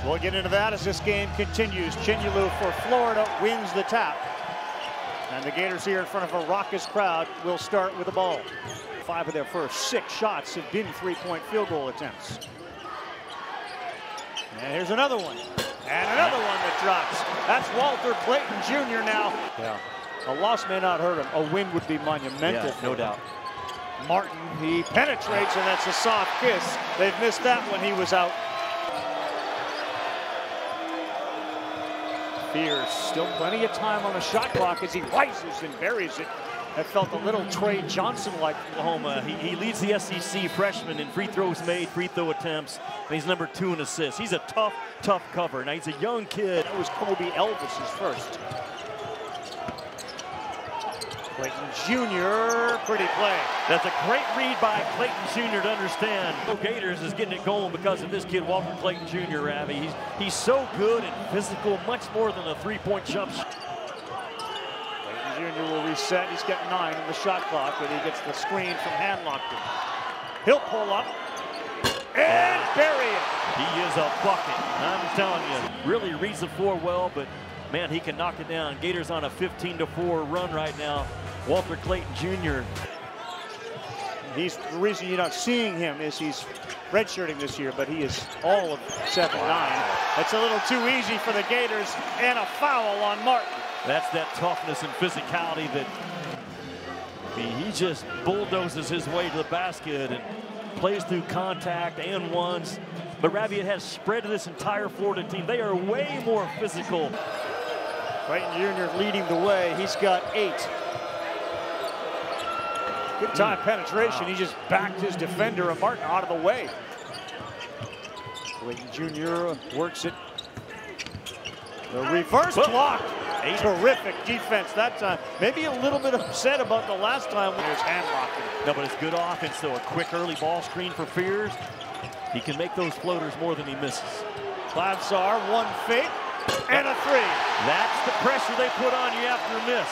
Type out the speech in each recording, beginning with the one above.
We'll get into that as this game continues. Chinyalu for Florida wins the tap. And the Gators here in front of a raucous crowd will start with the ball. 5 of their first 6 shots have been 3-point field goal attempts. And here's another one. And another one that drops. That's Walter Clayton Jr. now. Yeah. A loss may not hurt him. A win would be monumental. Yeah, no doubt. Martin, he penetrates, and that's a soft kiss. They've missed that when he was out. Fears, still plenty of time on the shot clock as he rises and buries it. That felt a little Trey Johnson-like. Oklahoma, he leads the SEC freshman in free throws made, free throw attempts, and he's number 2 in assists. He's a tough cover. Now he's a young kid. That was Kobe Elvis's first. Clayton Jr., pretty play. That's a great read by Clayton Jr. to understand. Gators is getting it going because of this kid, Walter Clayton Jr., Ravi. He's so good and physical, much more than a 3-point jump shot. Clayton Jr. will reset. He's got 9 on the shot clock, but he gets the screen from Handlockton. He'll pull up and bury it. He is a bucket. I'm telling you, really reads the floor well, but man, he can knock it down. Gators on a 15-4 run right now. Walter Clayton Jr. The reason you're not seeing him is he's redshirting this year, but he is all of 7'9". That's a little too easy for the Gators, and a foul on Martin. That's that toughness and physicality that he just bulldozes his way to the basket and plays through contact and ones. But Ravi, it has spread to this entire Florida team. They are way more physical. Clayton Jr. leading the way. He's got 8. Good time penetration. Wow. He just backed his defender, Martin, out of the way. Clayton Jr. works it. The reverse block. Terrific defense that time. Maybe a little bit upset about the last time when he was Handlockton. No, but it's good offense, though. A quick early ball screen for Fears. He can make those floaters more than he misses. Clavsar, 1 fake and a 3. That's the pressure they put on you after a miss.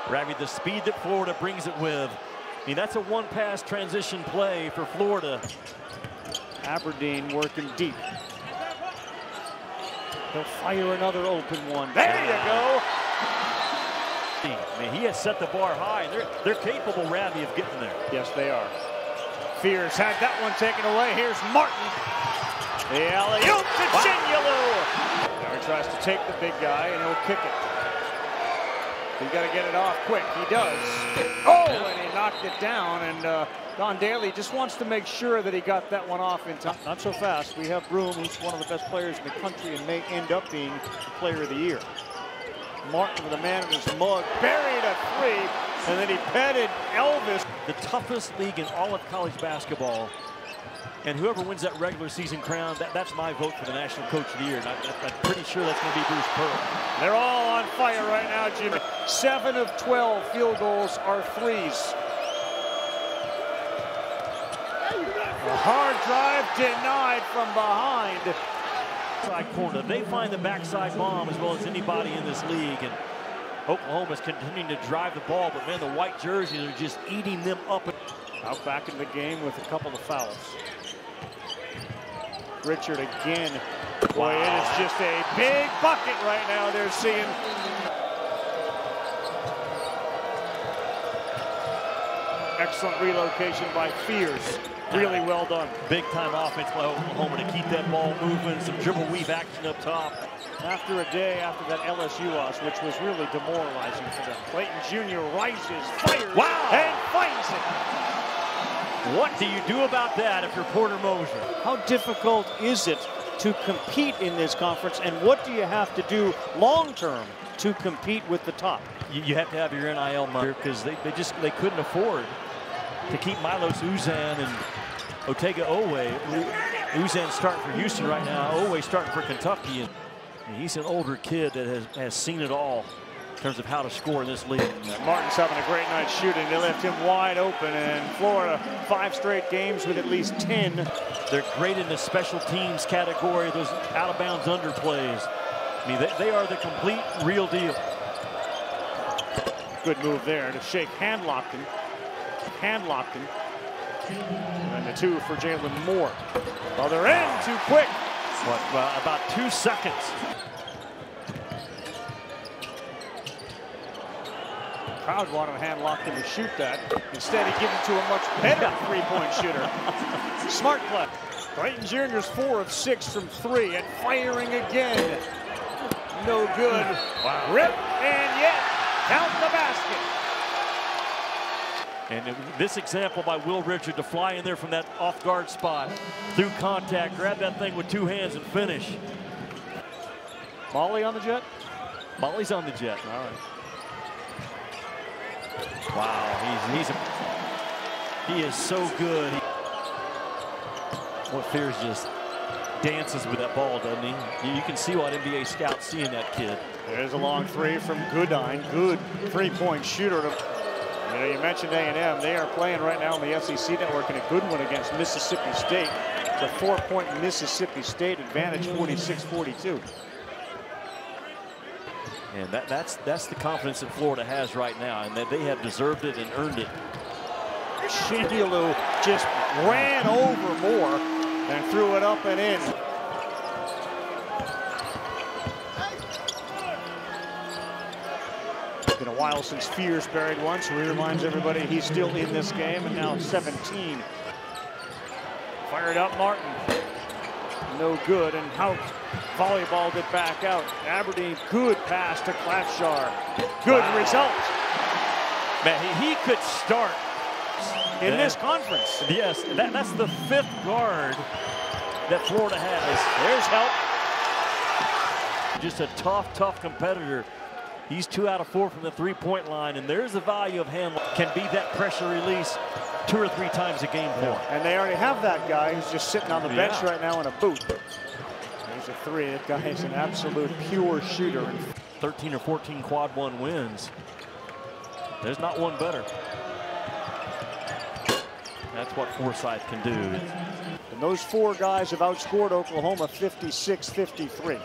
Ravi, the speed that Florida brings it with. I mean, that's a 1-pass transition play for Florida. Aberdeen working deep. He'll fire another open one. There you go. I mean, he has set the bar high. They're capable, Ravi, of getting there. Yes, they are. Fears had that one taken away. Here's Martin. The alley-oop to Chinyalu. Now he tries to take the big guy, and he'll kick it. He's got to get it off quick. He does. Oh, and he knocked it down. And Don Daly just wants to make sure that he got that one off in time. Not so fast. We have Broom, who's one of the best players in the country and may end up being the player of the year. Martin with a man in his mug, buried a 3, and then he petted Elvis. The toughest league in all of college basketball. And whoever wins that regular season crown, that's my vote for the National Coach of the Year. And I'm pretty sure that's going to be Bruce Pearl. They're all on fire right now, Jimmy. 7 of 12 field goals are 3s. A hard drive denied from behind. Side corner. They find the backside bomb as well as anybody in this league. And Oklahoma's continuing to drive the ball, but man, the white jerseys are just eating them up. Out back in the game with a couple of fouls. Richard again. Boy, it is just a big bucket right now they're seeing. Excellent relocation by Fears. Really well done. Big time offense by Oklahoma to keep that ball moving. Some dribble weave action up top. After a day after that LSU loss, which was really demoralizing for them, Clayton Jr. rises, fires, and finds it. What do you do about that if you're Porter Moser? How difficult is it to compete in this conference, and what do you have to do long-term to compete with the top? You have to have your NIL money because they couldn't afford to keep Milos Uzan and Otega Owe. Uzan starting for Houston right now. Owe starting for Kentucky. And he's an older kid that has seen it all in terms of how to score in this league. Martin's having a great night shooting. They left him wide open, and Florida 5 straight games with at least 10. They're great in the special teams category, those out-of-bounds underplays. I mean, they are the complete real deal. Good move there to shake Handlockton. And the 2 for Jalen Moore. Other end, too quick. What, about 2 seconds. Crowd wanted hand locked him to shoot that. Instead, he gives it to a much better three-point shooter. Smart play. Clayton Jr.'s 4 of 6 from 3 and firing again. No good. Wow. Rip and yet count the basket. And this example by Will Richard to fly in there from that off-guard spot, through contact, grab that thing with 2 hands and finish. Molly on the Jet? Molly's on the Jet. All right. Wow, he is so good. Well, Fears just dances with that ball, doesn't he? You can see what NBA scouts see in that kid. There's a long 3 from Goodine. Good three-point shooter. You know, you mentioned A&M. They are playing right now on the SEC Network in a good one against Mississippi State. It's a 4-point Mississippi State advantage, 46-42. And that's the confidence that Florida has right now, and that they have deserved it and earned it. Shindilu just ran over Moore and threw it up and in. It's been a while since Fears buried one, so he reminds everybody he's still in this game, and now 17. Fired up Martin. No good, and how volleyball did back out. Aberdeen, good pass to Klafschar. Good result. Man, he could start in this conference. Yes, that's the 5th guard that Florida has. There's help. Just a tough competitor. He's 2 out of 4 from the three-point line, and there's the value of him. Can be that pressure release 2 or 3 times a game for him. And they already have that guy who's just sitting on the bench right now in a boot. There's a 3. That guy is an absolute pure shooter. 13 or 14 quad 1 wins. There's not one better. That's what Forsyth can do. And those 4 guys have outscored Oklahoma 56-53.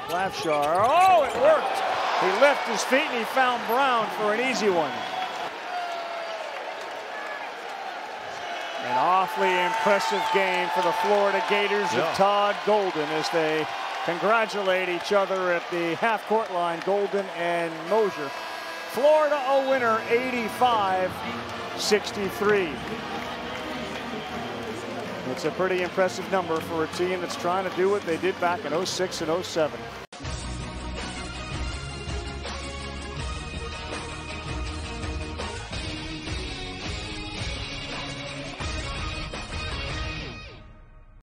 Klafschar, oh, it worked. He left his feet and he found Brown for an easy one. An awfully impressive game for the Florida Gators of Todd Golden as they congratulate each other at the half-court line, Golden and Mosier. Florida a winner, 85-63. It's a pretty impressive number for a team that's trying to do what they did back in 06 and 07.